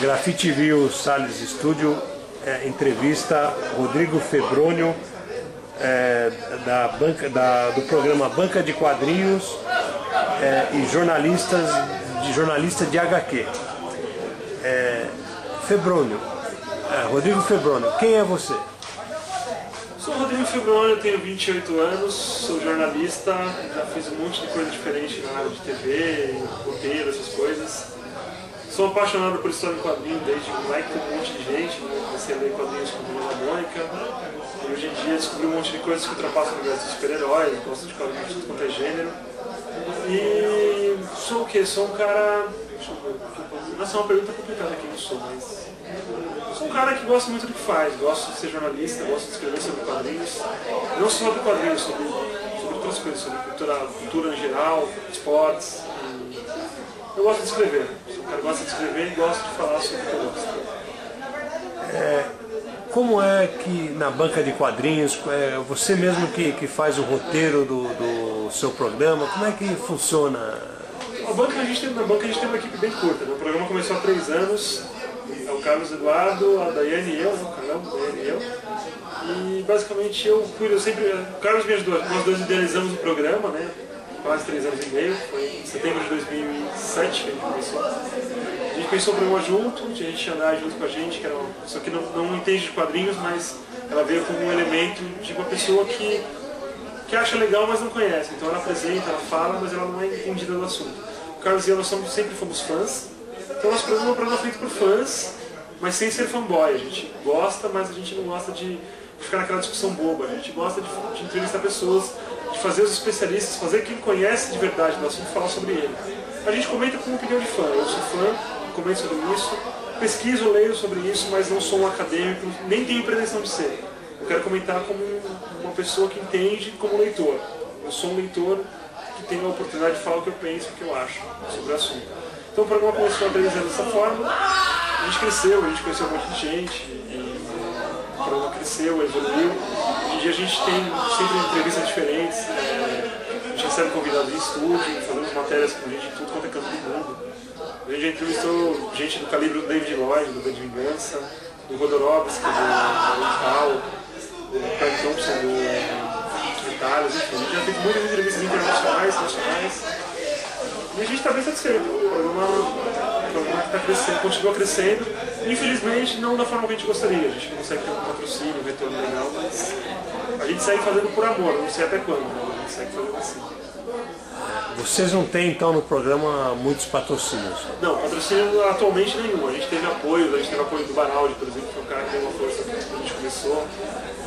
Grafite View Salles Studio entrevista Rodrigo Febrônio, do programa Banca de Quadrinhos e jornalista de HQ. Febrônio, Rodrigo Febrônio, quem é você? Sou Rodrigo Febrônio, tenho 28 anos, sou jornalista, já fiz um monte de coisa diferente na área de TV, roteiro, essas coisas. Sou apaixonado por história em quadrinho desde moleque, com um monte de gente, comecei a ler quadrinhos com a Mônica. E hoje em dia descobri um monte de coisas que ultrapassam o universo dos super-heróis, gosto de quadrinhos de tudo quanto é gênero. E sou o quê? Sou um cara... Deixa eu ver, essa é uma pergunta complicada quem eu sou, mas... Sou um cara que gosta muito do que faz, gosto de ser jornalista, gosto de escrever sobre quadrinhos. Não só sobre quadrinhos, sobre outras coisas, sobre cultura em geral, esportes. Eu gosto de escrever, sou um cara que gosta de escrever e gosto de falar sobre o que eu gosto. Como é que na banca de quadrinhos, você mesmo que faz o roteiro do seu programa, como é que funciona? Na banca a gente tem uma equipe bem curta, né? O programa começou há 3 anos, é o Carlos Eduardo, a Daiane e eu, o Carlão, a Daiane e eu. E basicamente eu cuido, o Carlos me ajudou, nós dois idealizamos o programa, né? Quase 3 anos e meio, foi em setembro de 2007 que a gente começou. A gente pensou o programa junto, a gente ia andar junto com a gente, que era uma pessoa que não entende de quadrinhos, mas ela veio como um elemento de uma pessoa que acha legal, mas não conhece. Então ela apresenta, ela fala, mas ela não é entendida do assunto. O Carlos e eu sempre fomos fãs, então nosso programa é um programa feito por fãs, mas sem ser fanboy. A gente gosta, mas a gente não gosta de ficar naquela discussão boba. A gente gosta de entrevistar pessoas, de fazer os especialistas, fazer quem conhece de verdade do assunto falar sobre ele. A gente comenta com opinião de fã. Eu sou fã, comento sobre isso, pesquiso, leio sobre isso, mas não sou um acadêmico, nem tenho pretensão de ser. Eu quero comentar como uma pessoa que entende como leitor. Eu sou um leitor que tem a oportunidade de falar o que eu penso, o que eu acho sobre o assunto. Então o programa começou há 3 anos dessa forma, a gente cresceu, a gente conheceu um monte de gente, e o programa cresceu, evoluiu. Hoje em dia a gente tem sempre entrevistas diferentes, a gente recebe convidados em estúdio, fazemos matérias com gente de tudo quanto é canto do mundo. A gente já entrevistou gente do calibre do David Lloyd, do Band de Vingança, do Rodorovsky, do Hal, do Craig Thompson, do Vitalis, enfim. A gente já fez muitas entrevistas internacionais, nacionais. E a gente está bem satisfeito. O programa está crescendo, continua crescendo. Infelizmente, não da forma que a gente gostaria. A gente não consegue ter um patrocínio, um retorno legal, mas a gente segue fazendo por amor, não sei até quando, mas a gente segue fazendo assim. Vocês não têm, então, no programa muitos patrocínios? Não, patrocínio atualmente nenhum. A gente teve apoio do Baraldi, por exemplo, que foi um cara que deu uma força quando a gente começou.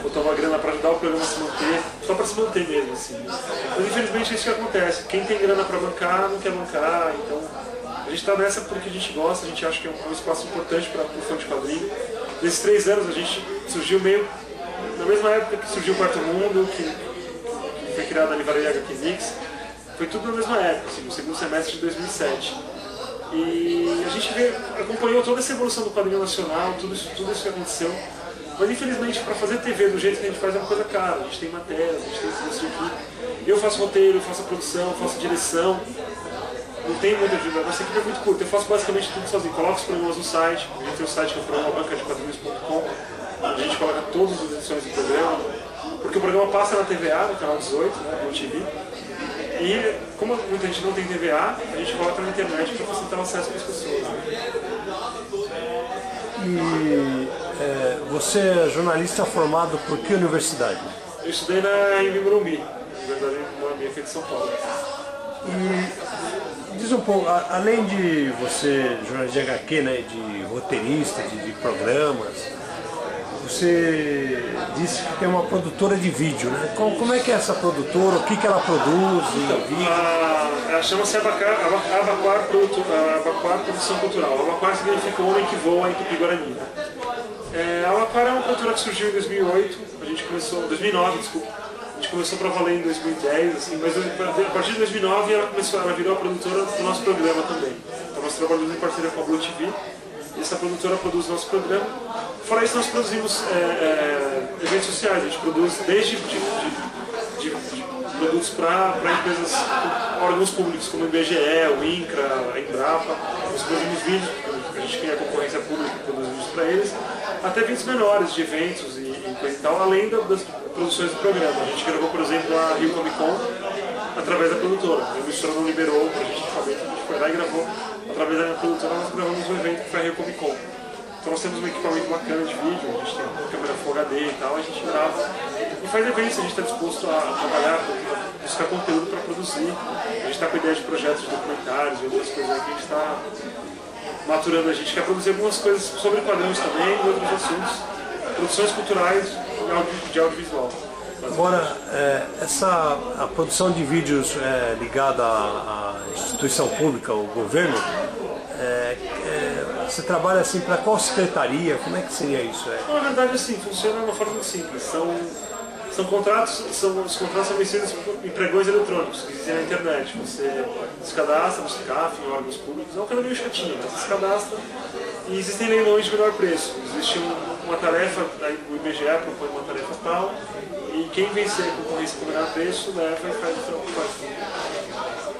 Botou uma grana para ajudar o programa a se manter, só para se manter mesmo, assim. Mas infelizmente é isso que acontece. Quem tem grana para bancar, não quer bancar, então a gente está nessa porque a gente gosta, a gente acha que é um espaço importante para o fã de quadrinho. Nesses 3 anos a gente surgiu meio na mesma época que surgiu o Quarto Mundo, que foi criada a livraria HQ Mix. Foi tudo na mesma época, assim, no segundo semestre de 2007. E a gente acompanhou toda essa evolução do quadrinho nacional, tudo isso que aconteceu. Mas infelizmente para fazer TV do jeito que a gente faz é uma coisa cara. A gente tem matérias, a gente tem serviço aqui. Eu faço roteiro, eu faço a produção, eu faço direção. Não tem muita ajuda, mas a equipe é muito curta. Eu faço basicamente tudo sozinho. Coloco os programas no site. A gente tem o site que é o programa bancadequadrinhos.com. A gente coloca todas as edições do programa. Porque o programa passa na TVA, no canal 18, né, no TV. E como muita gente não tem TVA, a gente coloca na internet para facilitar o acesso para as pessoas. E você é jornalista formado por que universidade? Eu estudei na Morumbi, na verdade Morumbi é feito de São Paulo. E diz um pouco, além de você jornalista de HQ, né, de roteirista, de programas, você disse que tem uma produtora de vídeo, né? Como é que é essa produtora? O que ela produz? Ela chama-se Abaquar Produção Cultural. Abaquar significa homem que voa em Tupi-Guarani. A Abaquar é uma produtora que surgiu em 2008, 2009, desculpa. A gente começou para valer em 2010, assim, mas a partir de 2009 ela virou a produtora do nosso programa também. Então nós trabalhamos em parceria com a Blue TV. Essa produtora produz nosso programa. Fora isso, nós produzimos eventos sociais. A gente produz desde produtos para empresas, órgãos públicos como o IBGE, o INCRA, a Embrapa. Nós produzimos vídeos, a gente ganha concorrência pública e produz vídeos para eles, até vídeos menores de eventos e coisa e tal, além das produções do programa. A gente gravou, por exemplo, a Rio Comic Con através da produtora. A emissora não liberou pra gente equipamento, a gente foi lá e gravou através da minha produtora, nós gravamos um evento que foi a Rio Comic Con. Então nós temos um equipamento bacana de vídeo, a gente tem uma câmera Full HD e tal, a gente grava e faz eventos, a gente está disposto a trabalhar, a buscar conteúdo para produzir. A gente está com ideia de projetos de documentários e outras coisas que a gente está maturando. A gente quer produzir algumas coisas sobre quadrinhos também e outros assuntos, produções culturais de audiovisual. Agora, a produção de vídeos ligada à instituição pública, ao governo, você trabalha assim para qual secretaria? Como é que seria isso? Na verdade, assim, funciona de uma forma muito simples. Os contratos são vencidos em pregões eletrônicos, que existem na internet. Você se cadastra no CICAF, em órgãos públicos, é uma coisa meio chatinha, mas você se cadastra e existem leilões de menor preço. Existe uma tarefa, aí o IBGE propõe uma tarefa tal, e quem vencer a concorrência com o menor preço leva e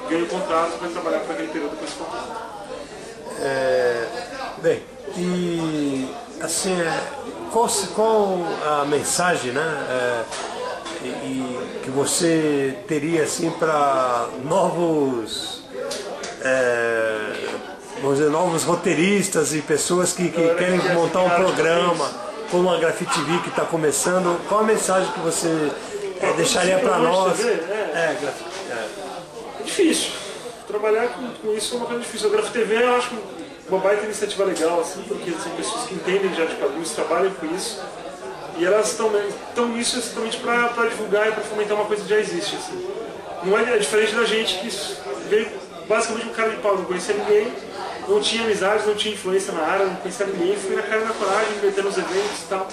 ganha o contrato, vai trabalhar por aquele período com esse contrato. Bem, e assim, qual a mensagem, né, que você teria assim para novos, vamos dizer, novos roteiristas e pessoas que querem montar um programa, como a Grafite TV que está começando? Qual a mensagem que você deixaria para nós? É difícil. Trabalhar com isso é uma coisa difícil. A Grafite TV eu acho uma baita iniciativa legal, assim, porque são pessoas que entendem já de quadrinhos, trabalham com isso, e elas estão nisso exatamente para divulgar e para fomentar uma coisa que já existe. Assim. Não é diferente da gente que veio basicamente com cara de pau, não conhecia ninguém, não tinha amizade, não tinha influência na área, não conhecia ninguém, fui na cara e na coragem, me metendo nos eventos e tal.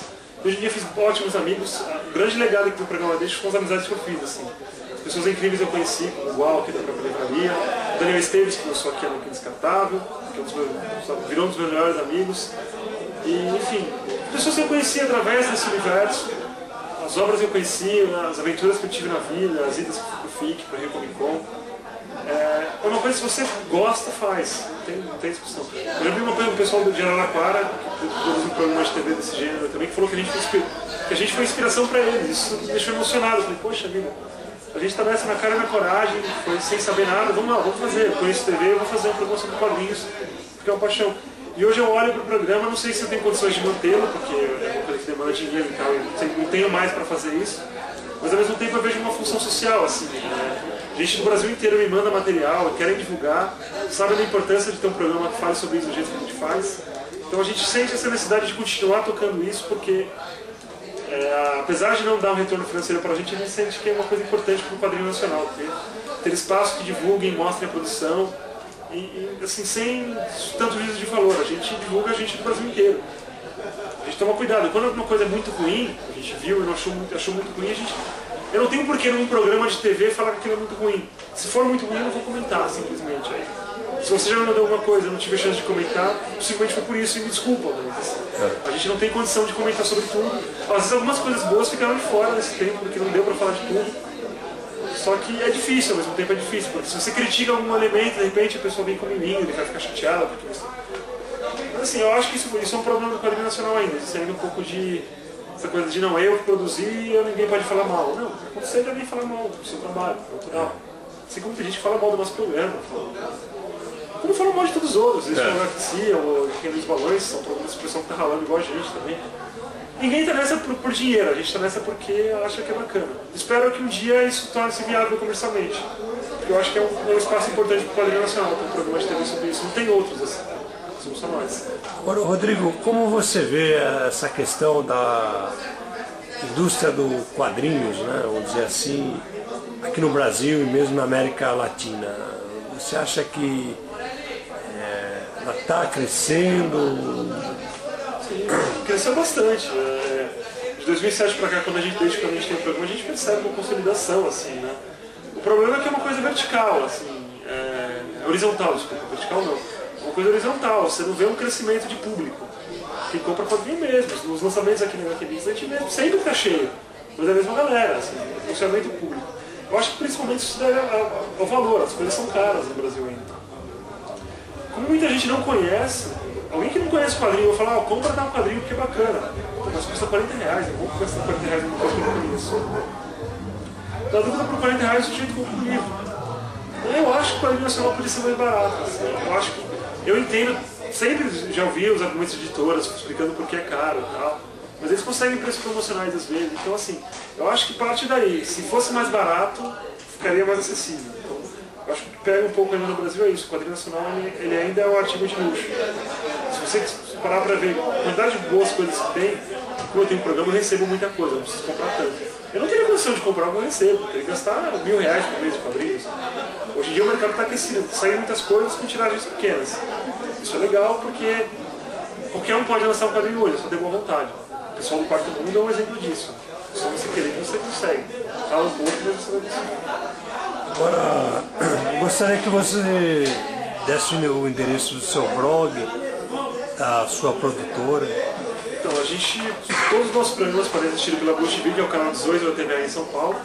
Hoje em dia fiz ótimos amigos. O grande legado que o programa deixa são as amizades que eu fiz, assim. Pessoas incríveis eu conheci, como o Gual, aqui da própria livraria, o Daniel Esteves, que começou aqui no Descartável, que virou um dos meus melhores amigos. E, enfim, pessoas que eu conheci através desse universo, as obras que eu conheci, as aventuras que eu tive na vida, as idas que eu fui pro FIC, pro Rio Comic Con. É uma coisa que se você gosta, faz, não tem discussão. Eu já vi uma coisa do pessoal de Araraquara, que produz um programa de TV desse gênero também, que falou que a gente foi inspiração para eles. Isso me deixou emocionado. Eu falei, poxa vida, a gente tá nessa na cara e na coragem, foi sem saber nada, vamos lá, vamos fazer. Eu conheço TV, eu vou fazer um programa sobre quadrinhos, porque é uma paixão. E hoje eu olho pro programa, não sei se eu tenho condições de mantê-lo, porque é uma coisa que demanda dinheiro e tal, eu não tenho mais para fazer isso, mas ao mesmo tempo eu vejo uma função social, assim, né? Gente do Brasil inteiro me manda material, querem divulgar, sabem da importância de ter um programa que fale sobre isso do jeito que a gente faz. Então a gente sente essa necessidade de continuar tocando isso, porque apesar de não dar um retorno financeiro para a gente sente que é uma coisa importante para o quadrinho nacional, ter espaço que divulguem, mostrem a produção, e assim, sem tanto juízo de valor. A gente divulga a gente do Brasil inteiro. A gente toma cuidado. Quando alguma coisa é muito ruim, a gente viu e não achou muito ruim, eu não tenho porquê num programa de TV falar que aquilo é muito ruim. Se for muito ruim, eu não vou comentar, simplesmente. Se você já me mandou alguma coisa e não tive chance de comentar, possivelmente foi por isso, e me desculpa. Mas a gente não tem condição de comentar sobre tudo. Às vezes algumas coisas boas ficaram de fora nesse tempo, porque não deu pra falar de tudo. Só que é difícil, ao mesmo tempo é difícil, porque se você critica algum elemento, de repente a pessoa vem com miminho, ele vai ficar chateado. Porque você... Mas assim, eu acho que isso é um problema do quadrinho nacional ainda. Existe ainda um pouco de essa coisa de não, eu que produzi e ninguém pode falar mal. Não, você já vem falar mal do seu trabalho, é natural. Assim como tem gente que fala mal do nosso programa. Como falam mal de todos os outros, existe o UFC, ou aqueles balões, são programas de expressão que tá ralando igual a gente também. Ninguém tá nessa por dinheiro, a gente tá nessa porque acha que é bacana. Espero que um dia isso torne-se viável comercialmente. Porque eu acho que é um espaço importante para o quadrinho nacional, tem um programa de TV sobre isso, não tem outros assim. Somos só nós. Agora, Rodrigo, como você vê essa questão da indústria do quadrinhos, né, vamos dizer assim, aqui no Brasil e mesmo na América Latina? Você acha que ela está crescendo? Sim, cresceu bastante. De 2007 para cá, desde quando a gente tem o programa, a gente percebe uma consolidação, assim, né? O problema é que é uma coisa vertical, assim, horizontal, desculpa, vertical não. É uma coisa horizontal, você não vê um crescimento de público. Quem compra quadrinho mesmo. Nos lançamentos aqui na HQMix a gente vê sempre está cheio, mas é a mesma galera, assim, funcionamento público. Eu acho que principalmente isso deve ao valor, as coisas são caras no Brasil ainda. Como muita gente não conhece, alguém que não conhece quadrinho, eu vou falar, compra tal quadrinho porque é bacana. Mas custa R$40, eu vou gastar R$40 numa coisa que eu não conheço. Na dúvida, por R$40 o jeito que eu compro um livro. Eu acho que o quadrinho nacional podia ser mais barato. Assim. Eu entendo, sempre já ouvi os argumentos de editoras explicando por que é caro e tal, mas eles conseguem preços promocionais às vezes. Então, assim, eu acho que parte daí. Se fosse mais barato, ficaria mais acessível. Então, eu acho que pega um pouco ainda no Brasil é isso. O quadrinho nacional ele ainda é um artigo de luxo. Se você parar para ver a quantidade de boas coisas que tem, como eu tenho um programa, eu recebo muita coisa, não preciso comprar tanto. Eu não teria condição de comprar o que eu recebo, eu teria que gastar R$1.000 por mês de quadrinhos. Hoje em dia o mercado está aquecido, saem muitas coisas com tiragens pequenas. Isso é legal porque qualquer um pode lançar um quadrinho hoje, só ter boa vontade. O pessoal do Quarto Mundo é um exemplo disso. Só você querer que você consegue. Fala um pouco, mas você vai conseguir. Agora, gostaria que você desse o endereço do seu blog, da sua produtora. Então, todos os nossos programas podem ser assistidos pela Blush Video, que é o canal 18 da TVA em São Paulo.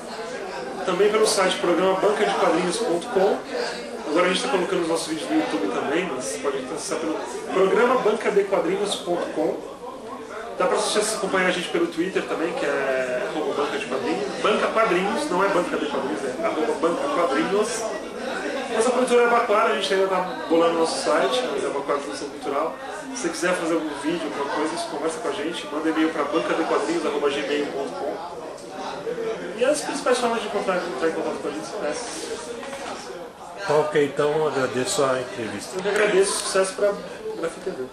Também pelo site programa bancadequadrinhos.com. Agora a gente está colocando os nossos vídeos no YouTube também, mas pode acessar pelo programa bancadequadrinhos.com. Dá para acompanhar a gente pelo Twitter também, que é @banca de quadrinhos. Banca Quadrinhos, não é Banca de Quadrinhos, é @banca quadrinhos. Nossa produtora é a Baquara, a gente ainda está bolando o nosso site, mas é a Baquara Produção Cultural. Se você quiser fazer algum vídeo, alguma coisa, conversa com a gente, manda e-mail para bancadequadrinhos@gmail.com. E as principais formas de entrar em contato com a gente são essas. Ok, então agradeço a entrevista. Eu que agradeço, sucesso para a Grafiteria.